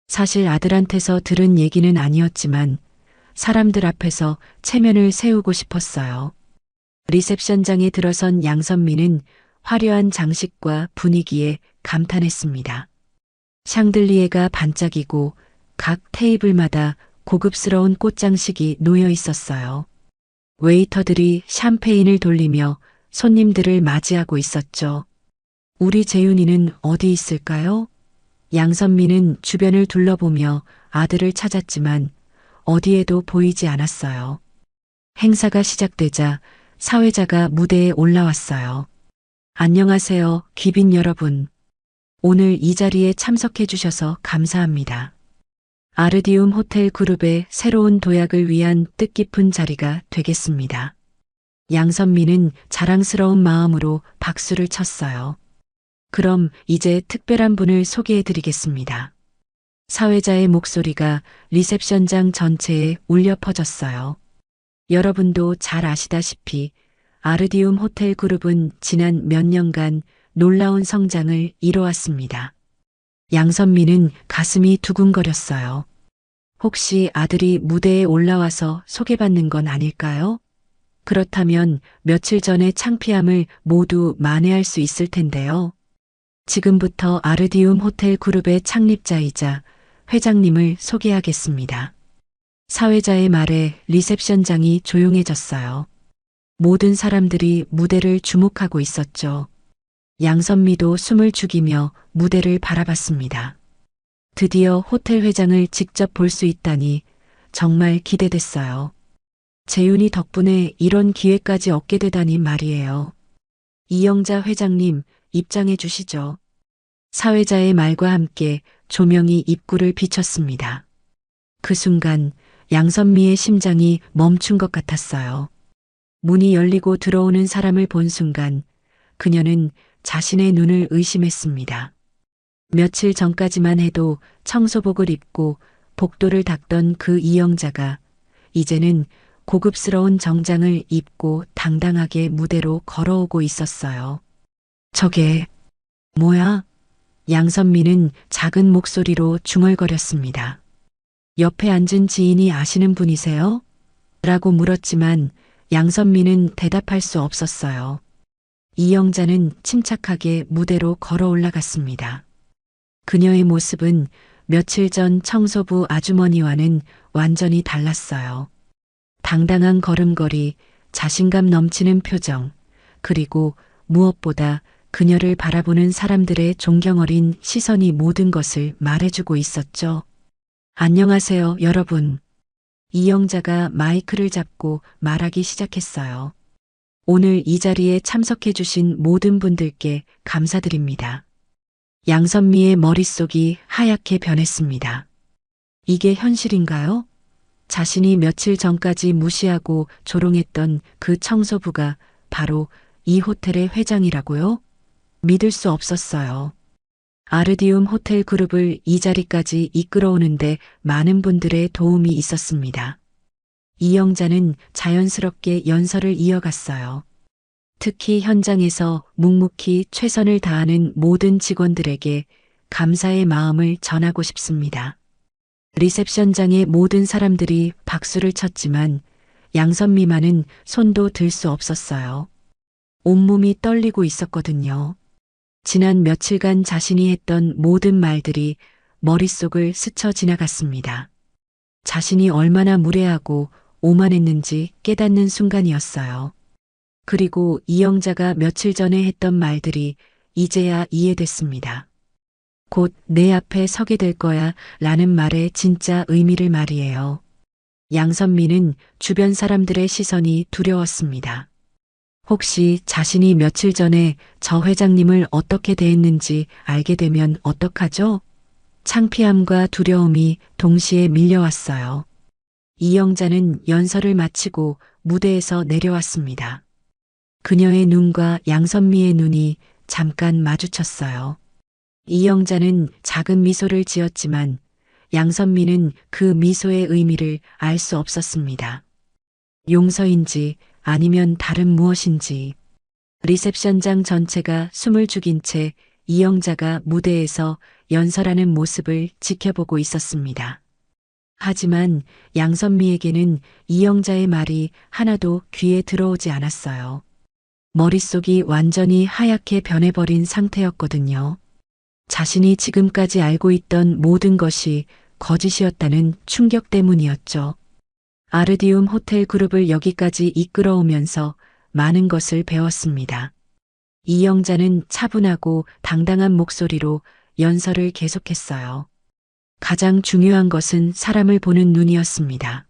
사실 아들한테서 들은 얘기는 아니었지만 사람들 앞에서 체면을 세우고 싶었어요. 리셉션장에 들어선 양선미는 화려한 장식과 분위기에 감탄했습니다. 샹들리에가 반짝이고 각 테이블마다 고급스러운 꽃장식이 놓여 있었어요. 웨이터들이 샴페인을 돌리며 손님들을 맞이하고 있었죠. 우리 재윤이는 어디 있을까요? 양선미는 주변을 둘러보며 아들을 찾았지만 어디에도 보이지 않았어요. 행사가 시작되자 사회자가 무대에 올라왔어요. 안녕하세요, 귀빈 여러분. 오늘 이 자리에 참석해 주셔서 감사합니다. 아르디움 호텔 그룹의 새로운 도약을 위한 뜻깊은 자리가 되겠습니다. 양선미는 자랑스러운 마음으로 박수를 쳤어요. 그럼 이제 특별한 분을 소개해 드리겠습니다. 사회자의 목소리가 리셉션장 전체에 울려 퍼졌어요. 여러분도 잘 아시다시피 아르디움 호텔 그룹은 지난 몇 년간 놀라운 성장을 이뤄왔습니다. 양선미는 가슴이 두근거렸어요. 혹시 아들이 무대에 올라와서 소개받는 건 아닐까요? 그렇다면 며칠 전의 창피함을 모두 만회할 수 있을 텐데요. 지금부터 아르디움 호텔 그룹의 창립자이자 회장님을 소개하겠습니다. 사회자의 말에 리셉션장이 조용해졌어요. 모든 사람들이 무대를 주목하고 있었죠. 양선미도 숨을 죽이며 무대를 바라봤습니다. 드디어 호텔 회장을 직접 볼 수 있다니 정말 기대됐어요. 재윤이 덕분에 이런 기회까지 얻게 되다니 말이에요. 이영자 회장님, 입장해 주시죠. 사회자의 말과 함께 조명이 입구를 비췄습니다. 그 순간 양선미의 심장이 멈춘 것 같았어요. 문이 열리고 들어오는 사람을 본 순간 그녀는 자신의 눈을 의심했습니다. 며칠 전까지만 해도 청소복을 입고 복도를 닦던 그 이영자가 이제는 고급스러운 정장을 입고 당당하게 무대로 걸어오고 있었어요. 저게 뭐야? 양선미는 작은 목소리로 중얼거렸습니다. 옆에 앉은 지인이 아시는 분이세요? 라고 물었지만 양선미는 대답할 수 없었어요. 이영자는 침착하게 무대로 걸어 올라갔습니다. 그녀의 모습은 며칠 전 청소부 아주머니와는 완전히 달랐어요. 당당한 걸음걸이, 자신감 넘치는 표정, 그리고 무엇보다 그녀를 바라보는 사람들의 존경 어린 시선이 모든 것을 말해주고 있었죠. 안녕하세요, 여러분. 이영자가 마이크를 잡고 말하기 시작했어요. 오늘 이 자리에 참석해주신 모든 분들께 감사드립니다. 양선미의 머릿속이 하얗게 변했습니다. 이게 현실인가요? 자신이 며칠 전까지 무시하고 조롱했던 그 청소부가 바로 이 호텔의 회장이라고요? 믿을 수 없었어요. 아르디움 호텔 그룹을 이 자리까지 이끌어오는데 많은 분들의 도움이 있었습니다. 이영자는 자연스럽게 연설을 이어갔어요. 특히 현장에서 묵묵히 최선을 다하는 모든 직원들에게 감사의 마음을 전하고 싶습니다. 리셉션장의 모든 사람들이 박수를 쳤지만 양선미만은 손도 들 수 없었어요. 온몸이 떨리고 있었거든요. 지난 며칠간 자신이 했던 모든 말들이 머릿속을 스쳐 지나갔습니다. 자신이 얼마나 무례하고 오만했는지 깨닫는 순간이었어요. 그리고 이영자가 며칠 전에 했던 말들이 이제야 이해됐습니다. 곧 내 앞에 서게 될 거야 라는 말의 진짜 의미를 말이에요. 양선미는 주변 사람들의 시선이 두려웠습니다. 혹시 자신이 며칠 전에 저 회장님을 어떻게 대했는지 알게 되면 어떡하죠? 창피함과 두려움이 동시에 밀려왔어요. 이영자는 연설을 마치고 무대에서 내려왔습니다. 그녀의 눈과 양선미의 눈이 잠깐 마주쳤어요. 이영자는 작은 미소를 지었지만 양선미는 그 미소의 의미를 알 수 없었습니다. 용서인지 아니면 다른 무엇인지. 리셉션장 전체가 숨을 죽인 채 이영자가 무대에서 연설하는 모습을 지켜보고 있었습니다. 하지만 양선미에게는 이영자의 말이 하나도 귀에 들어오지 않았어요. 머릿속이 완전히 하얗게 변해버린 상태였거든요. 자신이 지금까지 알고 있던 모든 것이 거짓이었다는 충격 때문이었죠. 아르디움 호텔 그룹을 여기까지 이끌어오면서 많은 것을 배웠습니다. 이영자는 차분하고 당당한 목소리로 연설을 계속했어요. 가장 중요한 것은 사람을 보는 눈이었습니다.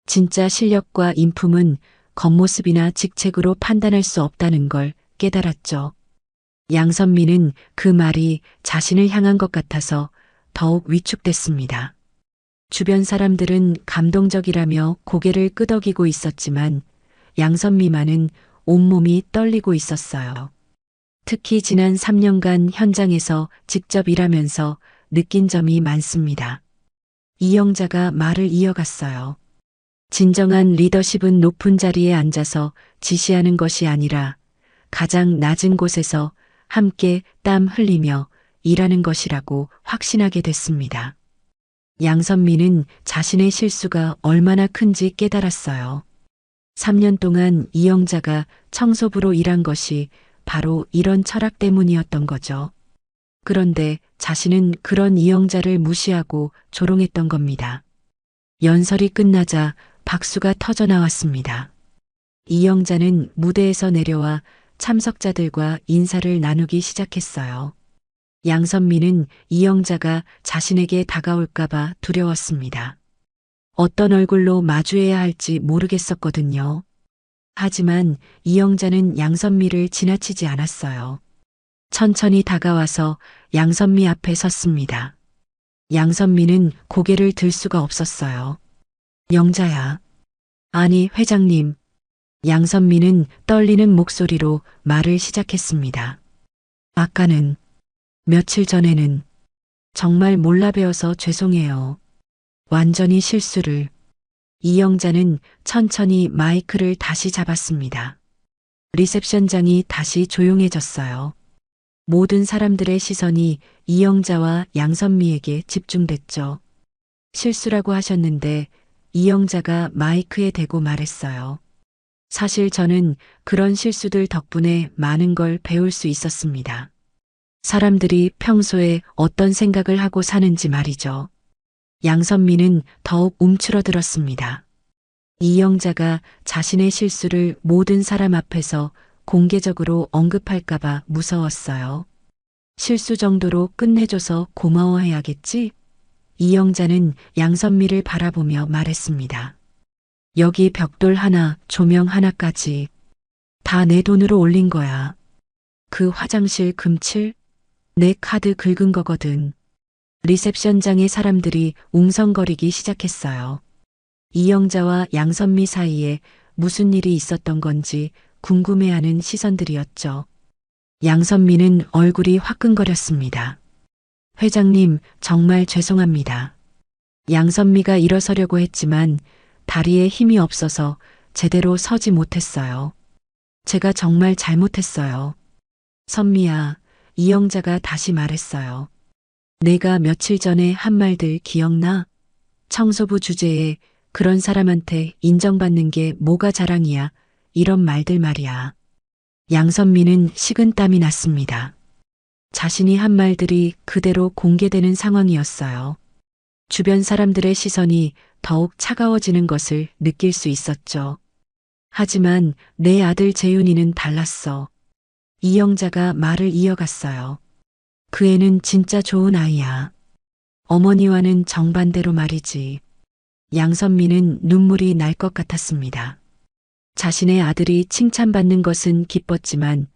진짜 실력과 인품은 겉모습이나 직책으로 판단할 수 없다는 걸 깨달았죠. 양선미는 그 말이 자신을 향한 것 같아서 더욱 위축됐습니다. 주변 사람들은 감동적이라며 고개를 끄덕이고 있었지만 양선미만은 온몸이 떨리고 있었어요. 특히 지난 3년간 현장에서 직접 일하면서 느낀 점이 많습니다. 이영자가 말을 이어갔어요. 진정한 리더십은 높은 자리에 앉아서 지시하는 것이 아니라 가장 낮은 곳에서 함께 땀 흘리며 일하는 것이라고 확신하게 됐습니다. 양선미는 자신의 실수가 얼마나 큰지 깨달았어요. 3년 동안 이영자가 청소부로 일한 것이 바로 이런 철학 때문이었던 거죠. 그런데 자신은 그런 이영자를 무시하고 조롱했던 겁니다. 연설이 끝나자 박수가 터져 나왔습니다. 이영자는 무대에서 내려와 참석자들과 인사를 나누기 시작했어요. 양선미는 이영자가 자신에게 다가올까봐 두려웠습니다. 어떤 얼굴로 마주해야 할지 모르겠었거든요. 하지만 이영자는 양선미를 지나치지 않았어요. 천천히 다가와서 양선미 앞에 섰습니다. 양선미는 고개를 들 수가 없었어요. 영자야. 아니, 회장님. 양선미는 떨리는 목소리로 말을 시작했습니다. 아까는, 며칠 전에는 정말 몰라 배워서 죄송해요. 완전히 실수를. 이영자는 천천히 마이크를 다시 잡았습니다. 리셉션장이 다시 조용해졌어요. 모든 사람들의 시선이 이영자와 양선미에게 집중됐죠. 실수라고 하셨는데 이영자가 마이크에 대고 말했어요. 사실 저는 그런 실수들 덕분에 많은 걸 배울 수 있었습니다. 사람들이 평소에 어떤 생각을 하고 사는지 말이죠. 양선미는 더욱 움츠러들었습니다. 이영자가 자신의 실수를 모든 사람 앞에서 공개적으로 언급할까봐 무서웠어요. 실수 정도로 끝내줘서 고마워해야겠지? 이영자는 양선미를 바라보며 말했습니다. 여기 벽돌 하나, 조명 하나까지 다 내 돈으로 올린 거야. 그 화장실 금칠? 내 카드 긁은 거거든. 리셉션장의 사람들이 웅성거리기 시작했어요. 이영자와 양선미 사이에 무슨 일이 있었던 건지 궁금해하는 시선들이었죠. 양선미는 얼굴이 화끈거렸습니다. 회장님, 정말 죄송합니다. 양선미가 일어서려고 했지만 다리에 힘이 없어서 제대로 서지 못했어요. 제가 정말 잘못했어요. 선미야, 이영자가 다시 말했어요. 내가 며칠 전에 한 말들 기억나? 청소부 주제에 그런 사람한테 인정받는 게 뭐가 자랑이야. 이런 말들 말이야. 양선미는 식은땀이 났습니다. 자신이 한 말들이 그대로 공개되는 상황이었어요. 주변 사람들의 시선이 더욱 차가워지는 것을 느낄 수 있었죠. 하지만 내 아들 재윤이는 달랐어. 이영자가 말을 이어갔어요. 그 애는 진짜 좋은 아이야. 어머니와는 정반대로 말이지. 양선미는 눈물이 날 것 같았습니다. 자신의 아들이 칭찬받는 것은 기뻤지만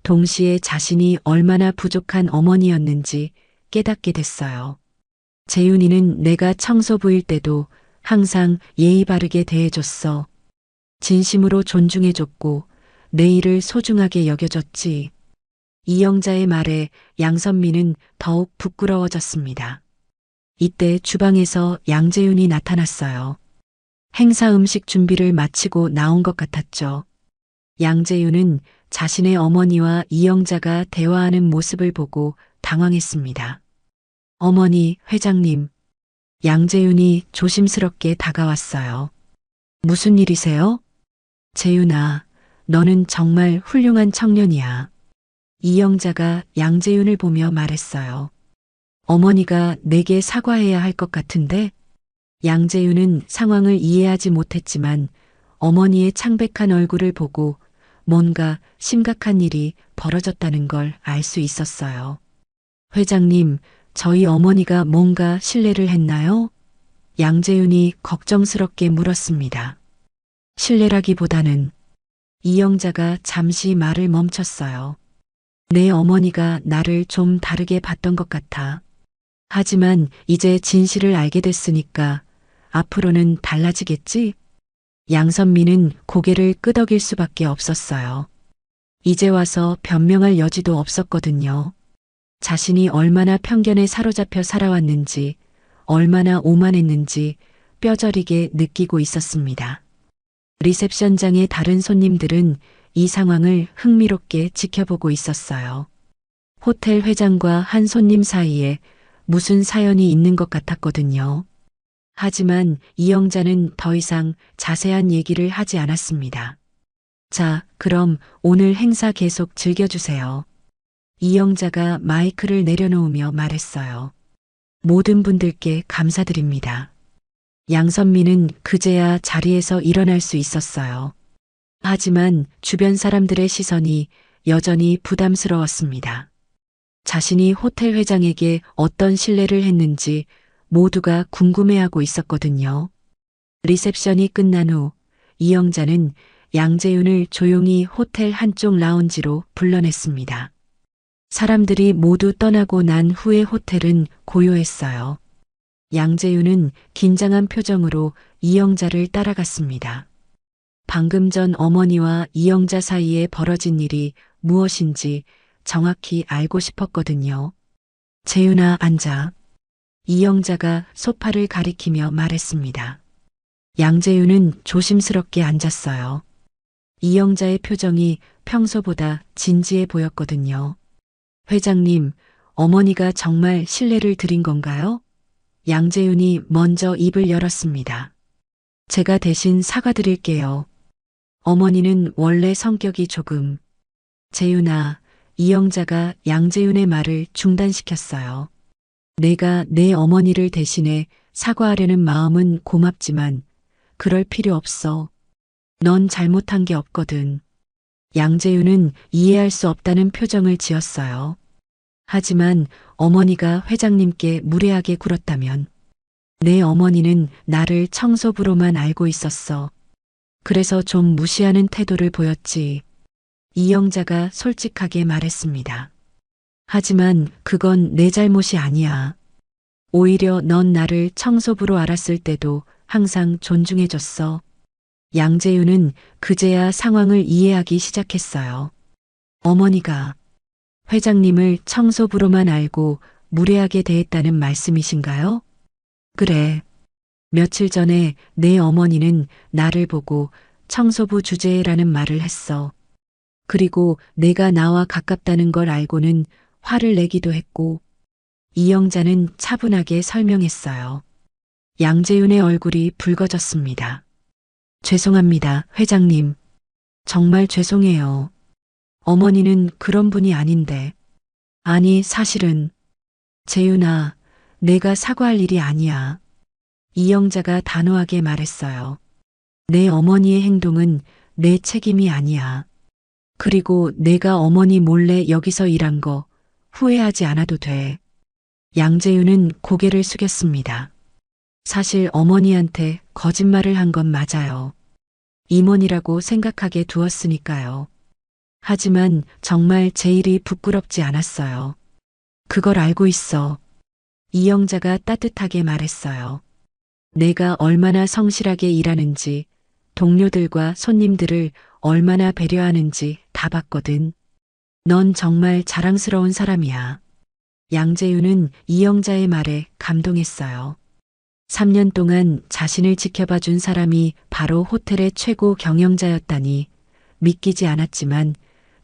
동시에 자신이 얼마나 부족한 어머니였는지 깨닫게 됐어요. 재윤이는 내가 청소부일 때도 항상 예의 바르게 대해줬어. 진심으로 존중해줬고 내 일을 소중하게 여겨줬지. 이영자의 말에 양선미는 더욱 부끄러워졌습니다. 이때 주방에서 양재윤이 나타났어요. 행사 음식 준비를 마치고 나온 것 같았죠. 양재윤은 자신의 어머니와 이영자가 대화하는 모습을 보고 당황했습니다. 어머니, 회장님. 양재윤이 조심스럽게 다가왔어요. 무슨 일이세요? 재윤아, 너는 정말 훌륭한 청년이야. 이영자가 양재윤을 보며 말했어요. 어머니가 내게 사과해야 할 것 같은데? 양재윤은 상황을 이해하지 못했지만 어머니의 창백한 얼굴을 보고 뭔가 심각한 일이 벌어졌다는 걸 알 수 있었어요. 회장님, 저희 어머니가 뭔가 실례를 했나요? 양재윤이 걱정스럽게 물었습니다. 실례라기보다는 이영자가 잠시 말을 멈췄어요. 내 어머니가 나를 좀 다르게 봤던 것 같아. 하지만 이제 진실을 알게 됐으니까 앞으로는 달라지겠지? 양선미는 고개를 끄덕일 수밖에 없었어요. 이제 와서 변명할 여지도 없었거든요. 자신이 얼마나 편견에 사로잡혀 살아왔는지, 얼마나 오만했는지 뼈저리게 느끼고 있었습니다. 리셉션장의 다른 손님들은 이 상황을 흥미롭게 지켜보고 있었어요. 호텔 회장과 한 손님 사이에 무슨 사연이 있는 것 같았거든요. 하지만 이영자는 더 이상 자세한 얘기를 하지 않았습니다. 자, 그럼 오늘 행사 계속 즐겨주세요. 이영자가 마이크를 내려놓으며 말했어요. 모든 분들께 감사드립니다. 양선미는 그제야 자리에서 일어날 수 있었어요. 하지만 주변 사람들의 시선이 여전히 부담스러웠습니다. 자신이 호텔 회장에게 어떤 신뢰를 했는지 모두가 궁금해하고 있었거든요. 리셉션이 끝난 후 이영자는 양재윤을 조용히 호텔 한쪽 라운지로 불러냈습니다. 사람들이 모두 떠나고 난 후의 호텔은 고요했어요. 양재윤은 긴장한 표정으로 이영자를 따라갔습니다. 방금 전 어머니와 이영자 사이에 벌어진 일이 무엇인지 정확히 알고 싶었거든요. 재윤아, 앉아. 이영자가 소파를 가리키며 말했습니다. 양재윤은 조심스럽게 앉았어요. 이영자의 표정이 평소보다 진지해 보였거든요. 회장님, 어머니가 정말 신뢰를 드린 건가요? 양재윤이 먼저 입을 열었습니다. 제가 대신 사과드릴게요. 어머니는 원래 성격이 조금. 재윤아, 이영자가 양재윤의 말을 중단시켰어요. 내가 내 어머니를 대신해 사과하려는 마음은 고맙지만 그럴 필요 없어. 넌 잘못한 게 없거든. 양재윤은 이해할 수 없다는 표정을 지었어요. 하지만 어머니가 회장님께 무례하게 굴었다면 내 어머니는 나를 청소부로만 알고 있었어. 그래서 좀 무시하는 태도를 보였지. 이영자가 솔직하게 말했습니다. 하지만 그건 내 잘못이 아니야. 오히려 넌 나를 청소부로 알았을 때도 항상 존중해줬어. 양재윤은 그제야 상황을 이해하기 시작했어요. 어머니가 회장님을 청소부로만 알고 무례하게 대했다는 말씀이신가요? 그래. 며칠 전에 내 어머니는 나를 보고 청소부 주제라는 말을 했어. 그리고 내가 나와 가깝다는 걸 알고는 화를 내기도 했고, 이영자는 차분하게 설명했어요. 양재윤의 얼굴이 붉어졌습니다. 죄송합니다, 회장님. 정말 죄송해요. 어머니는 그런 분이 아닌데. 아니, 사실은. 재윤아, 내가 사과할 일이 아니야. 이영자가 단호하게 말했어요. 내 어머니의 행동은 내 책임이 아니야. 그리고 내가 어머니 몰래 여기서 일한 거 후회하지 않아도 돼. 양재윤은 고개를 숙였습니다. 사실 어머니한테 거짓말을 한 건 맞아요. 임원이라고 생각하게 두었으니까요. 하지만 정말 제 일이 부끄럽지 않았어요. 그걸 알고 있어. 이영자가 따뜻하게 말했어요. 내가 얼마나 성실하게 일하는지, 동료들과 손님들을 얼마나 배려하는지 다 봤거든. 넌 정말 자랑스러운 사람이야. 양재윤은 이영자의 말에 감동했어요. 3년 동안 자신을 지켜봐 준 사람이 바로 호텔의 최고 경영자였다니 믿기지 않았지만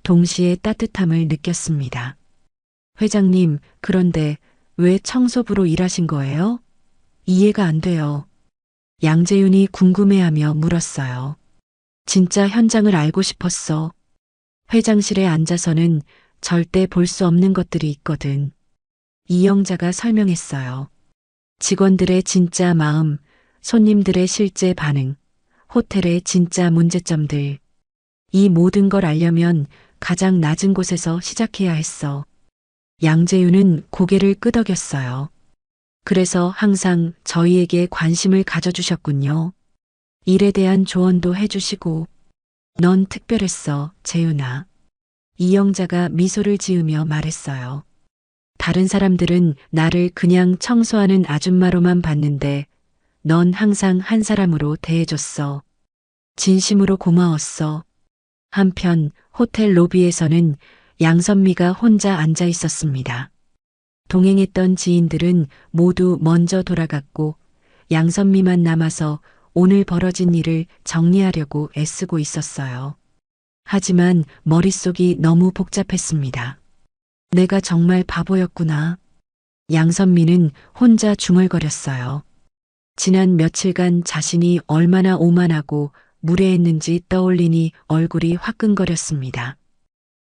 동시에 따뜻함을 느꼈습니다. 회장님, 그런데 왜 청소부로 일하신 거예요? 이해가 안 돼요. 양재윤이 궁금해하며 물었어요. 진짜 현장을 알고 싶었어. 회장실에 앉아서는 절대 볼 수 없는 것들이 있거든. 이영자가 설명했어요. 직원들의 진짜 마음, 손님들의 실제 반응, 호텔의 진짜 문제점들. 이 모든 걸 알려면 가장 낮은 곳에서 시작해야 했어. 양재윤은 고개를 끄덕였어요. 그래서 항상 저희에게 관심을 가져주셨군요. 일에 대한 조언도 해주시고. 넌 특별했어, 재윤아. 이영자가 미소를 지으며 말했어요. 다른 사람들은 나를 그냥 청소하는 아줌마로만 봤는데 넌 항상 한 사람으로 대해줬어. 진심으로 고마웠어. 한편 호텔 로비에서는 양선미가 혼자 앉아 있었습니다. 동행했던 지인들은 모두 먼저 돌아갔고 양선미만 남아서 오늘 벌어진 일을 정리하려고 애쓰고 있었어요. 하지만 머릿속이 너무 복잡했습니다. 내가 정말 바보였구나. 양선미는 혼자 중얼거렸어요. 지난 며칠간 자신이 얼마나 오만하고 무례했는지 떠올리니 얼굴이 화끈거렸습니다.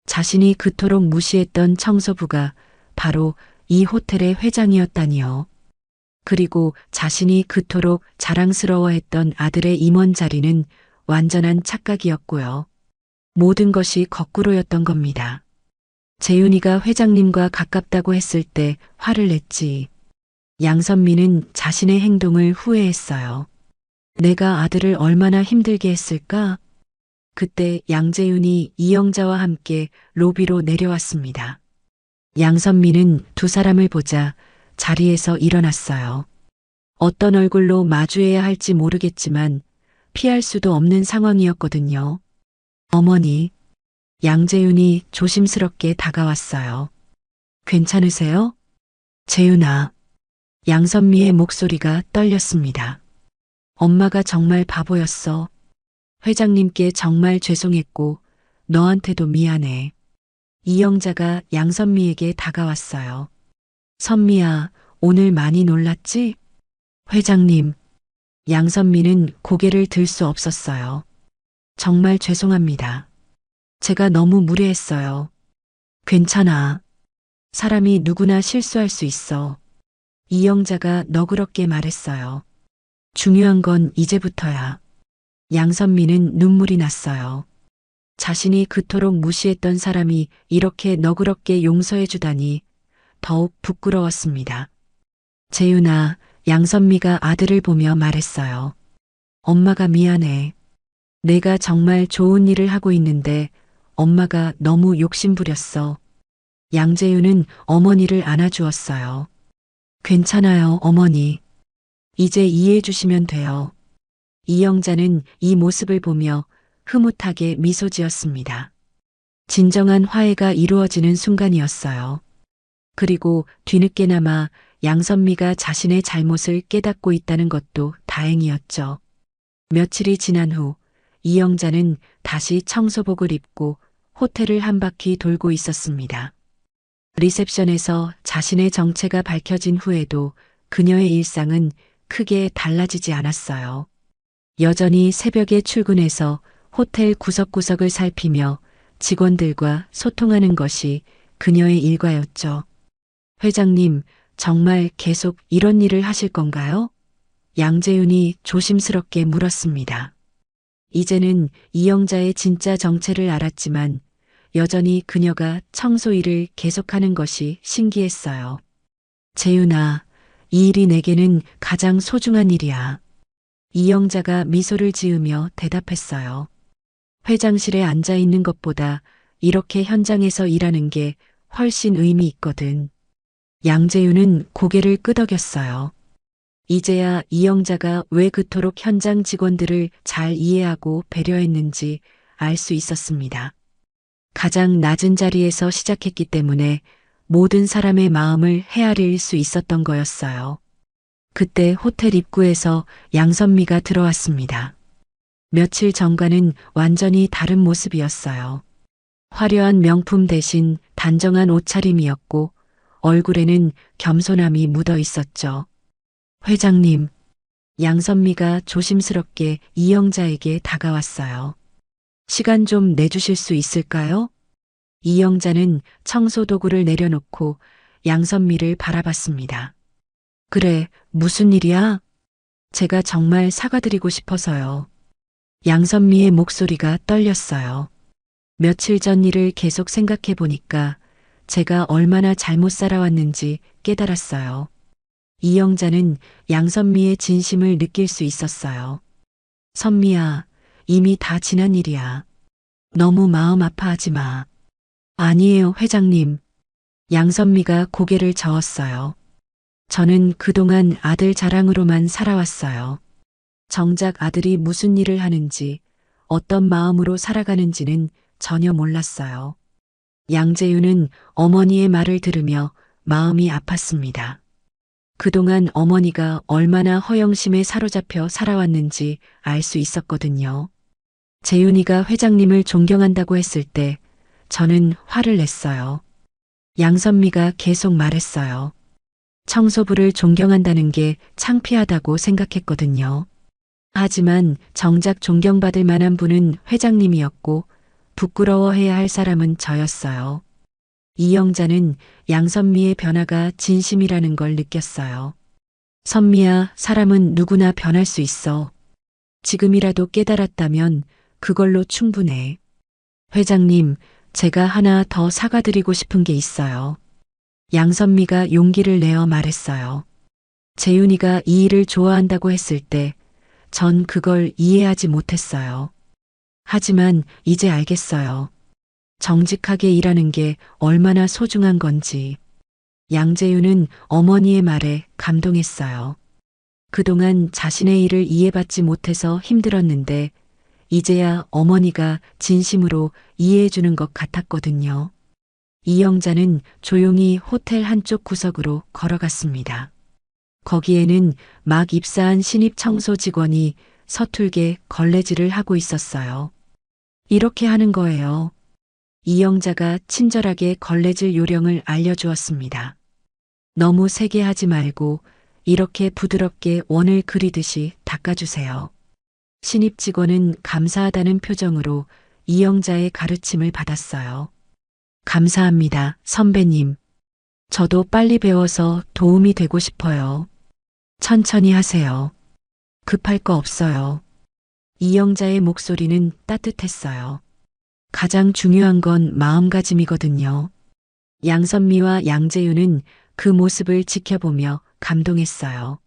자신이 그토록 무시했던 청소부가 바로 이 호텔의 회장이었다니요. 그리고 자신이 그토록 자랑스러워했던 아들의 임원 자리는 완전한 착각이었고요. 모든 것이 거꾸로였던 겁니다. 재윤이가 회장님과 가깝다고 했을 때 화를 냈지. 양선미는 자신의 행동을 후회했어요. 내가 아들을 얼마나 힘들게 했을까? 그때 양재윤이 이영자와 함께 로비로 내려왔습니다. 양선미는 두 사람을 보자 자리에서 일어났어요. 어떤 얼굴로 마주해야 할지 모르겠지만 피할 수도 없는 상황이었거든요. 어머니, 양재윤이 조심스럽게 다가왔어요. 괜찮으세요? 재윤아. 양선미의 목소리가 떨렸습니다. 엄마가 정말 바보였어. 회장님께 정말 죄송했고 너한테도 미안해. 이영자가 양선미에게 다가왔어요. 선미야, 오늘 많이 놀랐지? 회장님. 양선미는 고개를 들 수 없었어요. 정말 죄송합니다. 제가 너무 무례했어요. 괜찮아. 사람이 누구나 실수할 수 있어. 이영자가 너그럽게 말했어요. 중요한 건 이제부터야. 양선미는 눈물이 났어요. 자신이 그토록 무시했던 사람이 이렇게 너그럽게 용서해 주다니 더욱 부끄러웠습니다. 재윤아, 양선미가 아들을 보며 말했어요. 엄마가 미안해. 내가 정말 좋은 일을 하고 있는데 엄마가 너무 욕심부렸어. 양재윤은 어머니를 안아주었어요. 괜찮아요, 어머니. 이제 이해해 주시면 돼요. 이영자는 이 모습을 보며 흐뭇하게 미소 지었습니다. 진정한 화해가 이루어지는 순간이었어요. 그리고 뒤늦게나마 양선미가 자신의 잘못을 깨닫고 있다는 것도 다행이었죠. 며칠이 지난 후 이영자는 다시 청소복을 입고 호텔을 한 바퀴 돌고 있었습니다. 리셉션에서 자신의 정체가 밝혀진 후에도 그녀의 일상은 크게 달라지지 않았어요. 여전히 새벽에 출근해서 호텔 구석구석을 살피며 직원들과 소통하는 것이 그녀의 일과였죠. 회장님, 정말 계속 이런 일을 하실 건가요? 양재윤이 조심스럽게 물었습니다. 이제는 이영자의 진짜 정체를 알았지만 여전히 그녀가 청소 일을 계속하는 것이 신기했어요. 재윤아, 이 일이 내게는 가장 소중한 일이야. 이영자가 미소를 지으며 대답했어요. 회장실에 앉아 있는 것보다 이렇게 현장에서 일하는 게 훨씬 의미 있거든. 양재윤은 고개를 끄덕였어요. 이제야 이영자가 왜 그토록 현장 직원들을 잘 이해하고 배려했는지 알 수 있었습니다. 가장 낮은 자리에서 시작했기 때문에 모든 사람의 마음을 헤아릴 수 있었던 거였어요. 그때 호텔 입구에서 양선미가 들어왔습니다. 며칠 전과는 완전히 다른 모습이었어요. 화려한 명품 대신 단정한 옷차림이었고 얼굴에는 겸손함이 묻어 있었죠. 회장님, 양선미가 조심스럽게 이영자에게 다가왔어요. 시간 좀 내주실 수 있을까요? 이영자는 청소 도구를 내려놓고 양선미를 바라봤습니다. 그래, 무슨 일이야? 제가 정말 사과드리고 싶어서요. 양선미의 목소리가 떨렸어요. 며칠 전 일을 계속 생각해 보니까 제가 얼마나 잘못 살아왔는지 깨달았어요. 이영자는 양선미의 진심을 느낄 수 있었어요. 선미야, 이미 다 지난 일이야. 너무 마음 아파하지 마. 아니에요, 회장님. 양선미가 고개를 저었어요. 저는 그동안 아들 자랑으로만 살아왔어요. 정작 아들이 무슨 일을 하는지, 어떤 마음으로 살아가는지는 전혀 몰랐어요. 양재윤은 어머니의 말을 들으며 마음이 아팠습니다. 그동안 어머니가 얼마나 허영심에 사로잡혀 살아왔는지 알 수 있었거든요. 재윤이가 회장님을 존경한다고 했을 때 저는 화를 냈어요. 양선미가 계속 말했어요. 청소부를 존경한다는 게 창피하다고 생각했거든요. 하지만 정작 존경받을 만한 분은 회장님이었고 부끄러워해야 할 사람은 저였어요. 이영자는 양선미의 변화가 진심이라는 걸 느꼈어요. 선미야, 사람은 누구나 변할 수 있어. 지금이라도 깨달았다면 그걸로 충분해. 회장님, 제가 하나 더 사과드리고 싶은 게 있어요. 양선미가 용기를 내어 말했어요. 재윤이가 이 일을 좋아한다고 했을 때 전 그걸 이해하지 못했어요. 하지만 이제 알겠어요. 정직하게 일하는 게 얼마나 소중한 건지. 양재윤은 어머니의 말에 감동했어요. 그동안 자신의 일을 이해받지 못해서 힘들었는데 이제야 어머니가 진심으로 이해해주는 것 같았거든요. 이영자는 조용히 호텔 한쪽 구석으로 걸어갔습니다. 거기에는 막 입사한 신입 청소 직원이 서툴게 걸레질을 하고 있었어요. 이렇게 하는 거예요. 이영자가 친절하게 걸레질 요령을 알려주었습니다. 너무 세게 하지 말고 이렇게 부드럽게 원을 그리듯이 닦아주세요. 신입 직원은 감사하다는 표정으로 이영자의 가르침을 받았어요. 감사합니다, 선배님. 저도 빨리 배워서 도움이 되고 싶어요. 천천히 하세요. 급할 거 없어요. 이영자의 목소리는 따뜻했어요. 가장 중요한 건 마음가짐이거든요. 양선미와 양재윤은 그 모습을 지켜보며 감동했어요.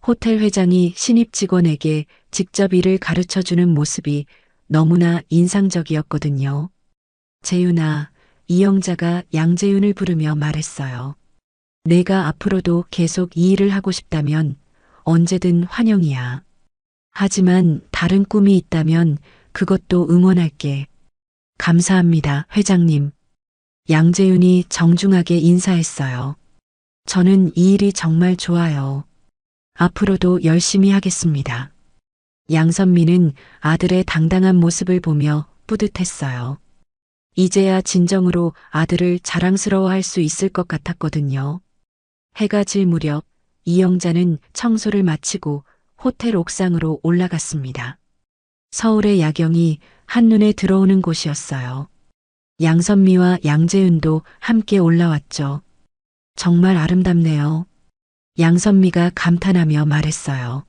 호텔 회장이 신입 직원에게 직접 일을 가르쳐주는 모습이 너무나 인상적이었거든요. 재윤아, 이영자가 양재윤을 부르며 말했어요. 내가 앞으로도 계속 이 일을 하고 싶다면 언제든 환영이야. 하지만 다른 꿈이 있다면 그것도 응원할게. 감사합니다, 회장님. 양재윤이 정중하게 인사했어요. 저는 이 일이 정말 좋아요. 앞으로도 열심히 하겠습니다. 양선미는 아들의 당당한 모습을 보며 뿌듯했어요. 이제야 진정으로 아들을 자랑스러워할 수 있을 것 같았거든요. 해가 질 무렵 이영자는 청소를 마치고 호텔 옥상으로 올라갔습니다. 서울의 야경이 한눈에 들어오는 곳이었어요. 양선미와 양재윤도 함께 올라왔죠. 정말 아름답네요. 양선미가 감탄하며 말했어요.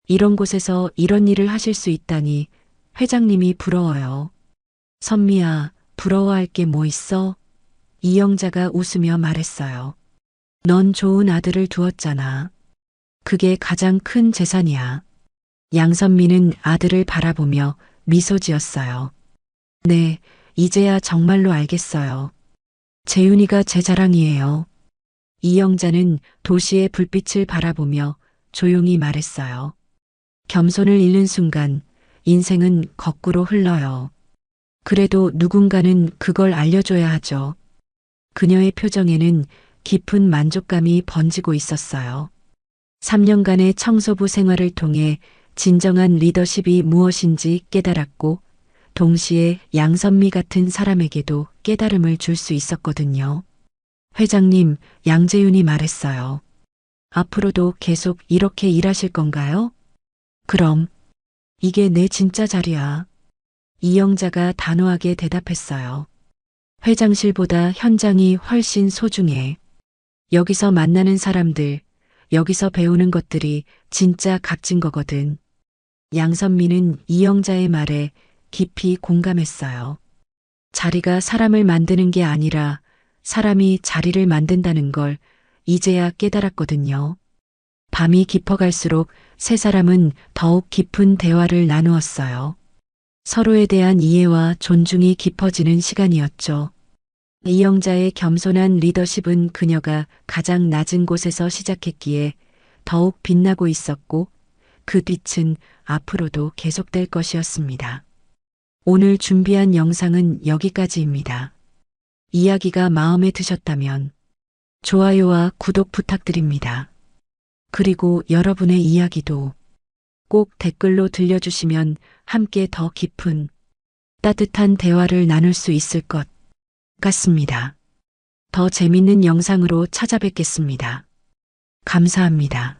이런 곳에서 이런 일을 하실 수 있다니 회장님이 부러워요. 선미야, 부러워할 게 뭐 있어? 이영자가 웃으며 말했어요. 넌 좋은 아들을 두었잖아. 그게 가장 큰 재산이야. 양선미는 아들을 바라보며 미소 지었어요. 네, 이제야 정말로 알겠어요. 재윤이가 제 자랑이에요. 이영자는 도시의 불빛을 바라보며 조용히 말했어요. 겸손을 잃는 순간 인생은 거꾸로 흘러요. 그래도 누군가는 그걸 알려줘야 하죠. 그녀의 표정에는 깊은 만족감이 번지고 있었어요. 3년간의 청소부 생활을 통해 진정한 리더십이 무엇인지 깨달았고 동시에 양선미 같은 사람에게도 깨달음을 줄 수 있었거든요. 회장님, 양재윤이 말했어요. 앞으로도 계속 이렇게 일하실 건가요? 그럼. 이게 내 진짜 자리야. 이영자가 단호하게 대답했어요. 회장실보다 현장이 훨씬 소중해. 여기서 만나는 사람들, 여기서 배우는 것들이 진짜 값진 거거든. 양선미는 이영자의 말에 깊이 공감했어요. 자리가 사람을 만드는 게 아니라 사람이 자리를 만든다는 걸 이제야 깨달았거든요. 밤이 깊어갈수록 세 사람은 더욱 깊은 대화를 나누었어요. 서로에 대한 이해와 존중이 깊어지는 시간이었죠. 이영자의 겸손한 리더십은 그녀가 가장 낮은 곳에서 시작했기에 더욱 빛나고 있었고 그 빛은 앞으로도 계속될 것이었습니다. 오늘 준비한 영상은 여기까지입니다. 이야기가 마음에 드셨다면 좋아요와 구독 부탁드립니다. 그리고 여러분의 이야기도 꼭 댓글로 들려주시면 함께 더 깊은 따뜻한 대화를 나눌 수 있을 것 같습니다. 더 재밌는 영상으로 찾아뵙겠습니다. 감사합니다.